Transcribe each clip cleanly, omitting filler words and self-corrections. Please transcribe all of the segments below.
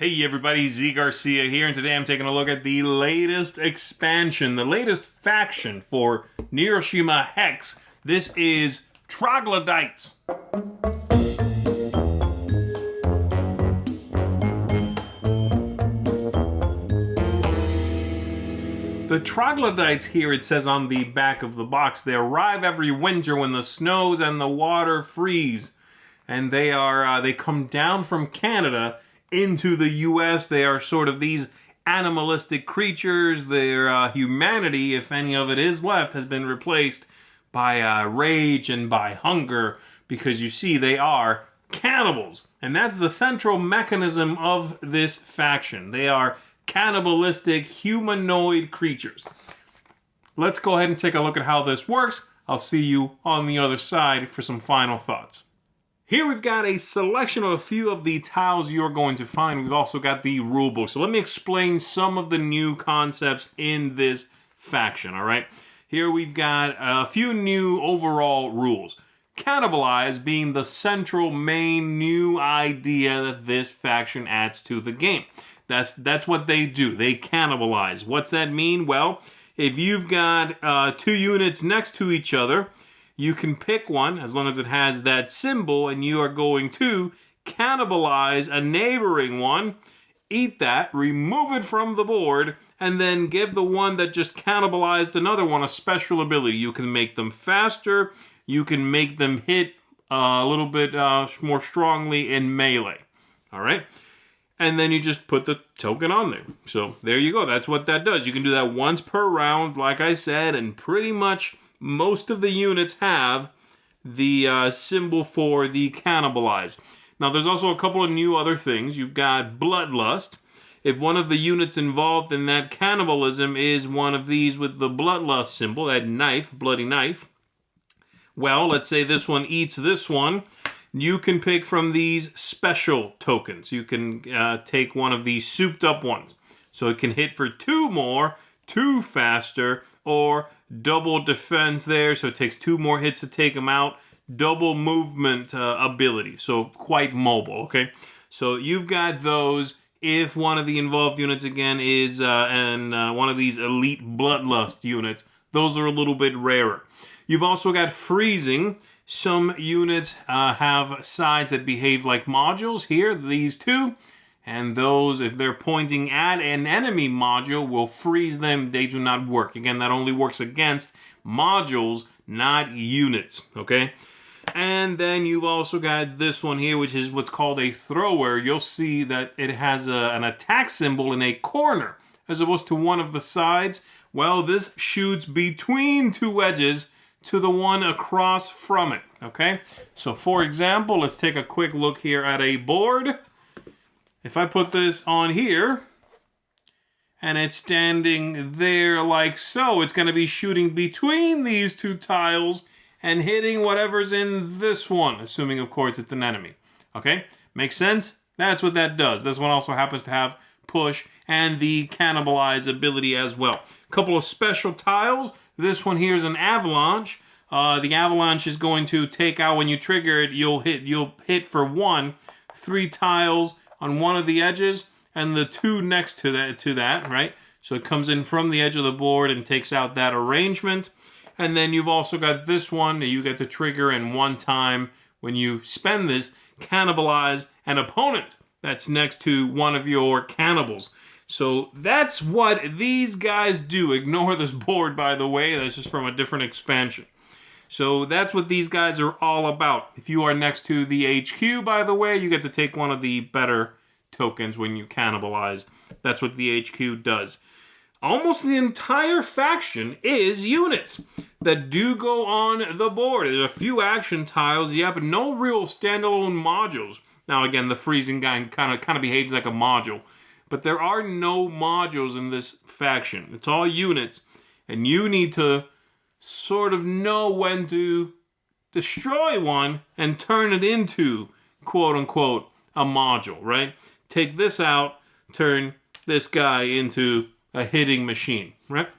Hey everybody, Z Garcia here, and today I'm taking a look at the latest expansion, the latest faction for Neuroshima Hex. This is Troglodytes. The Troglodytes here, it says on the back of the box, they arrive every winter when the snows and the water freeze. And they come down from Canada into the U.S. They are sort of these animalistic creatures. Their humanity, if any of it is left, has been replaced by rage and by hunger, because you see they are cannibals. And that's the central mechanism of this faction. They are cannibalistic humanoid creatures. Let's go ahead and take a look at how this works. I'll see you on the other side for some final thoughts. Here we've got a selection of a few of the tiles you're going to find. We've also got the rulebook. So let me explain some of the new concepts in this faction, all right? Here we've got a few new overall rules. Cannibalize being the central main new idea that this faction adds to the game. That's what they do. They cannibalize. What's that mean? Well, if you've got two units next to each other, you can pick one, as long as it has that symbol, and you are going to cannibalize a neighboring one, eat that, remove it from the board, and then give the one that just cannibalized another one a special ability. You can make them faster, you can make them hit a little bit more strongly in melee. All right? And then you just put the token on there. So there you go. That's what that does. You can do that once per round, like I said, and pretty much most of the units have the symbol for the cannibalize. Now, there's also a couple of new other things. You've got bloodlust. If one of the units involved in that cannibalism is one of these with the bloodlust symbol, that knife, bloody knife, well, let's say this one eats this one, you can pick from these special tokens. You can take one of these souped up ones. So it can hit for 2 more, 2 faster, or double defense there, so it takes 2 more hits to take them out. Double movement ability, so quite mobile, okay? So you've got those if one of the involved units, again, is one of these elite bloodlust units. Those are a little bit rarer. You've also got freezing. Some units have sides that behave like modules. Here, these two. And those, if they're pointing at an enemy module, will freeze them. They do not work. Again, that only works against modules, not units, okay? And then you've also got this one here, which is what's called a thrower. You'll see that it has an attack symbol in a corner, as opposed to one of the sides. Well, this shoots between 2 edges to the one across from it, okay? So, for example, let's take a quick look here at a board. If I put this on here, and it's standing there like so, it's going to be shooting between these 2 tiles and hitting whatever's in this one, assuming, of course, it's an enemy. Okay? Makes sense? That's what that does. This one also happens to have push and the cannibalize ability as well. A couple of special tiles. This one here is an Avalanche. The Avalanche is going to take out, when you trigger it, you'll hit for 1, 3 tiles on one of the edges, and the 2 next to that, right? So it comes in from the edge of the board and takes out that arrangement. And then you've also got this one that you get to trigger in one time when you spend this, cannibalize an opponent that's next to one of your cannibals. So that's what these guys do. Ignore this board, by the way. That's just from a different expansion. So that's what these guys are all about. If you are next to the HQ, by the way, you get to take one of the better tokens when you cannibalize. That's what the HQ does. Almost the entire faction is units that do go on the board. There's a few action tiles, yeah, but no real standalone modules. Now, again, the freezing guy kind of behaves like a module. But there are no modules in this faction. It's all units. And you need to sort of know when to destroy one and turn it into, quote-unquote, a module, right? Take this out, turn this guy into a hitting machine, right?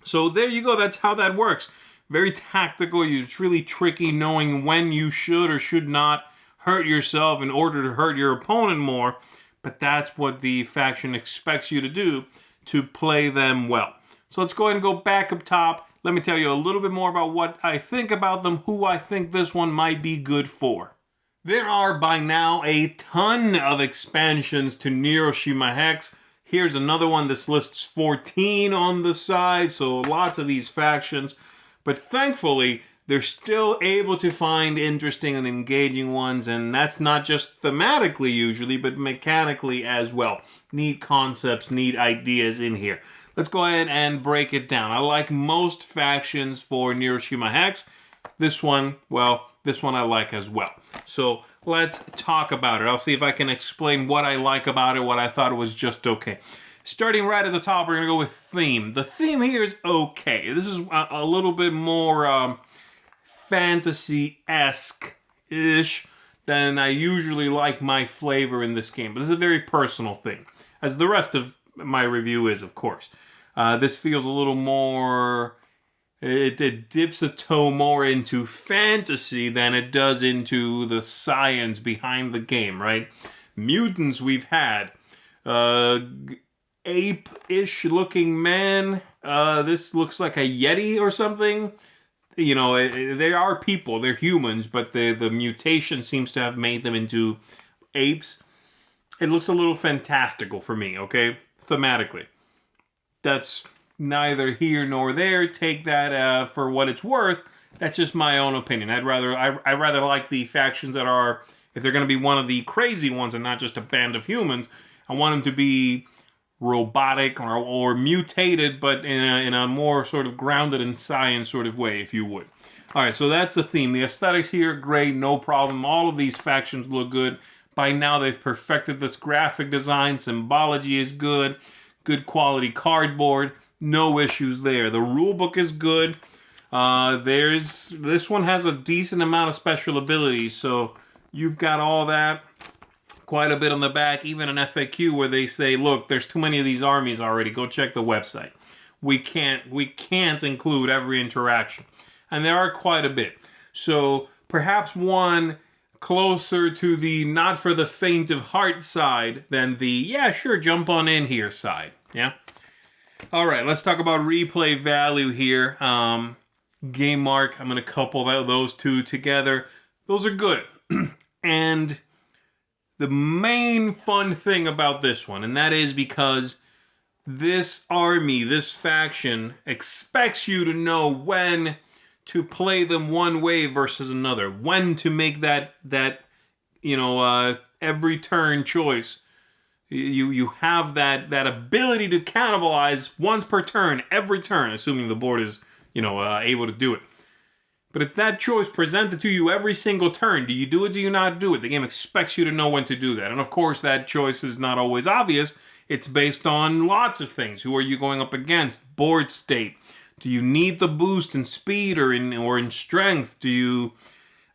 So there you go. That's how that works. Very tactical. It's really tricky knowing when you should or should not hurt yourself in order to hurt your opponent more. but that's what the faction expects you to do to play them well. So let's go ahead and go back up top. Let me tell you a little bit more about what I think about them, who I think this one might be good for. There are by now a ton of expansions to Neuroshima Hex. Here's another one. This lists 14 on the side, so lots of these factions. But thankfully, they're still able to find interesting and engaging ones, and that's not just thematically usually, but mechanically as well. Neat concepts, neat ideas in here. Let's go ahead and break it down. I like most factions for Neuroshima Hex. This one, well, this one I like as well. So let's talk about it. I'll see if I can explain what I like about it, what I thought was just okay. Starting right at the top, we're going to go with theme. The theme here is okay. This is a little bit more fantasy-esque-ish than I usually like my flavor in this game. But this is a very personal thing, as the rest of my review is, of course. This feels a little more... It dips a toe more into fantasy than it does into the science behind the game, right? Mutants we've had. Ape-ish looking man. This looks like a Yeti or something. You know, they are people. They're humans, but the mutation seems to have made them into apes. It looks a little fantastical for me, okay? Thematically. That's neither here nor there. Take that for what it's worth. That's just my own opinion. I'd rather like the factions that are, if they're going to be one of the crazy ones and not just a band of humans, I want them to be robotic or mutated, but in a more sort of grounded in science sort of way, if you would. All right, so that's the theme. The aesthetics here, great, no problem. All of these factions look good. By now, they've perfected this graphic design. Symbology is good. Good quality cardboard. No issues there. The rulebook is good. This one has a decent amount of special abilities, so you've got all that. Quite a bit on the back, even an FAQ where they say, look, there's too many of these armies already. Go check the website. We can't include every interaction. And there are quite a bit. So perhaps one closer to the not for the faint of heart side than the, yeah, sure, jump on in here side. Yeah? All right, let's talk about replay value here. Game mark, I'm going to couple those two together. Those are good. And the main fun thing about this one, and that is because this army, this faction, expects you to know when to play them one way versus another, when to make that every turn choice. You have that ability to cannibalize once per turn, every turn, assuming the board is able to do it. But it's that choice presented to you every single turn. Do you do it? Do you not do it? The game expects you to know when to do that. And of course, that choice is not always obvious. It's based on lots of things. Who are you going up against? Board state. Do you need the boost in speed or in strength? Do you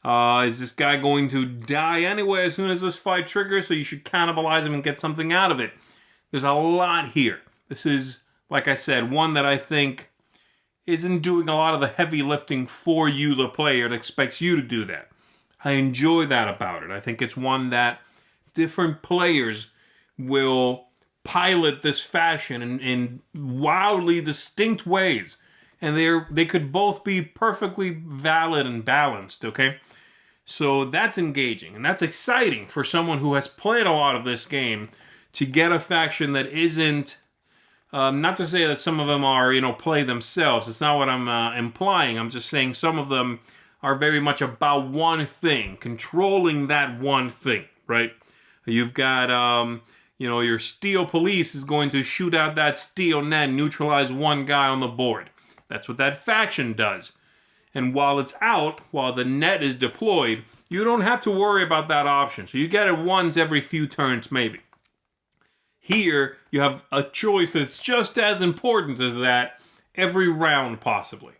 is this guy going to die anyway as soon as this fight triggers? So you should cannibalize him and get something out of it. There's a lot here. This is, like I said, one that I think isn't doing a lot of the heavy lifting for you, the player. It expects you to do that. I enjoy that about it. I think it's one that different players will pilot this fashion in wildly distinct ways. And they could both be perfectly valid and balanced, okay? So that's engaging, and that's exciting for someone who has played a lot of this game to get a faction that isn't... not to say that some of them are, play themselves. It's not what I'm implying. I'm just saying some of them are very much about one thing, controlling that one thing, right? You've got, your steel police is going to shoot out that steel net, neutralize one guy on the board. That's what that faction does. And while it's out, while the net is deployed, you don't have to worry about that option. So you get it once every few turns, maybe. Here, you have a choice that's just as important as that every round, possibly.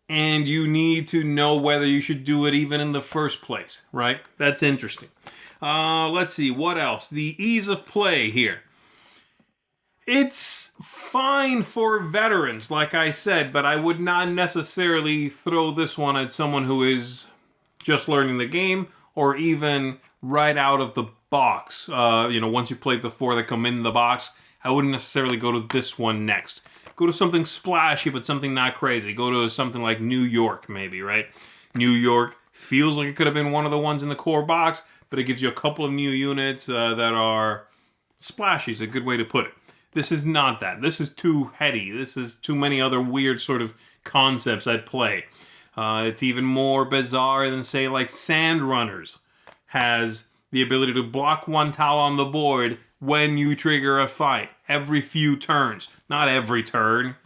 And you need to know whether you should do it even in the first place, right? That's interesting. Let's see, what else? The ease of play here. It's fine for veterans, like I said, but I would not necessarily throw this one at someone who is just learning the game or even right out of the box. Once you played the 4 that come in the box, I wouldn't necessarily go to this one next. Go to something splashy, but something not crazy. Go to something like New York, maybe, right? New York feels like it could have been one of the ones in the core box, but it gives you a couple of new units that are splashy, is a good way to put it. This is not that. This is too heady. This is too many other weird sort of concepts at play. It's even more bizarre than, say, like Sand Runners has the ability to block 1 tile on the board when you trigger a fight. Every few turns. Not every turn,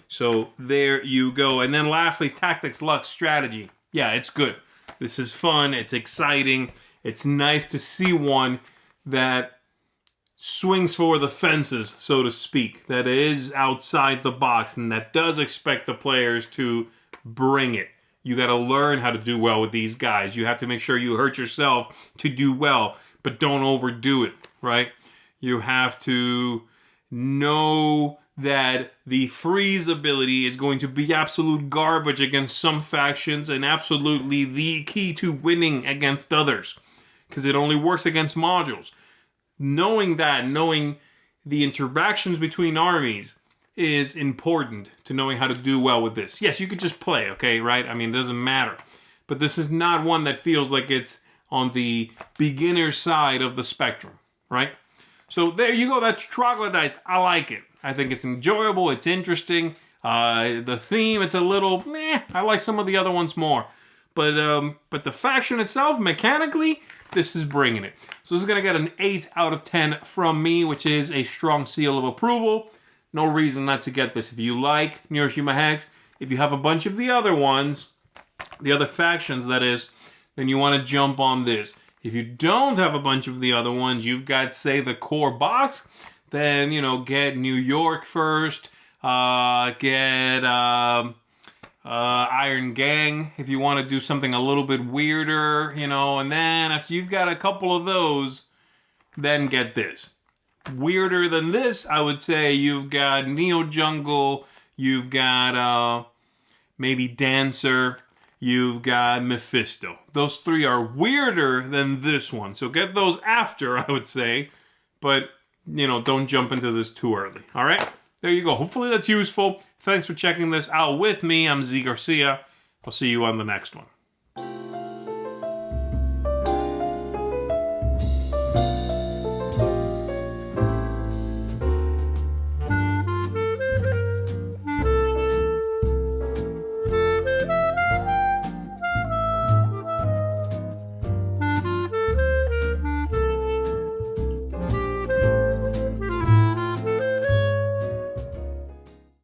So there you go. And then lastly, Tactics, Luck, Strategy. Yeah, it's good. This is fun. It's exciting. It's nice to see one that swings for the fences, so to speak, that is outside the box and that does expect the players to bring it. You got to learn how to do well with these guys. You have to make sure you hurt yourself to do well, but don't overdo it, right? You have to know that the freeze ability is going to be absolute garbage against some factions and absolutely the key to winning against others, because it only works against modules. Knowing that, knowing the interactions between armies is important to knowing how to do well with this. Yes, you could just play, okay, right? I mean, it doesn't matter. But this is not one that feels like it's on the beginner side of the spectrum, right? So there you go. That's Troglodytes. I like it. I think it's enjoyable. It's interesting. The theme, it's a little meh. I like some of the other ones more. But the faction itself, mechanically, this is bringing it. So this is going to get an 8 out of 10 from me, which is a strong seal of approval. No reason not to get this. If you like Neuroshima Hex, if you have a bunch of the other ones, the other factions, that is, then you want to jump on this. If you don't have a bunch of the other ones, you've got, say, the core box, then, get New York first, get Iron Gang if you want to do something a little bit weirder, and then after you've got a couple of those, then get this. Weirder than this, I would say you've got Neo Jungle, you've got maybe Dancer, you've got Mephisto. Those 3 are weirder than this one, so get those after, I would say, but, don't jump into this too early, all right? There you go. Hopefully that's useful. Thanks for checking this out with me. I'm Z Garcia. I'll see you on the next one.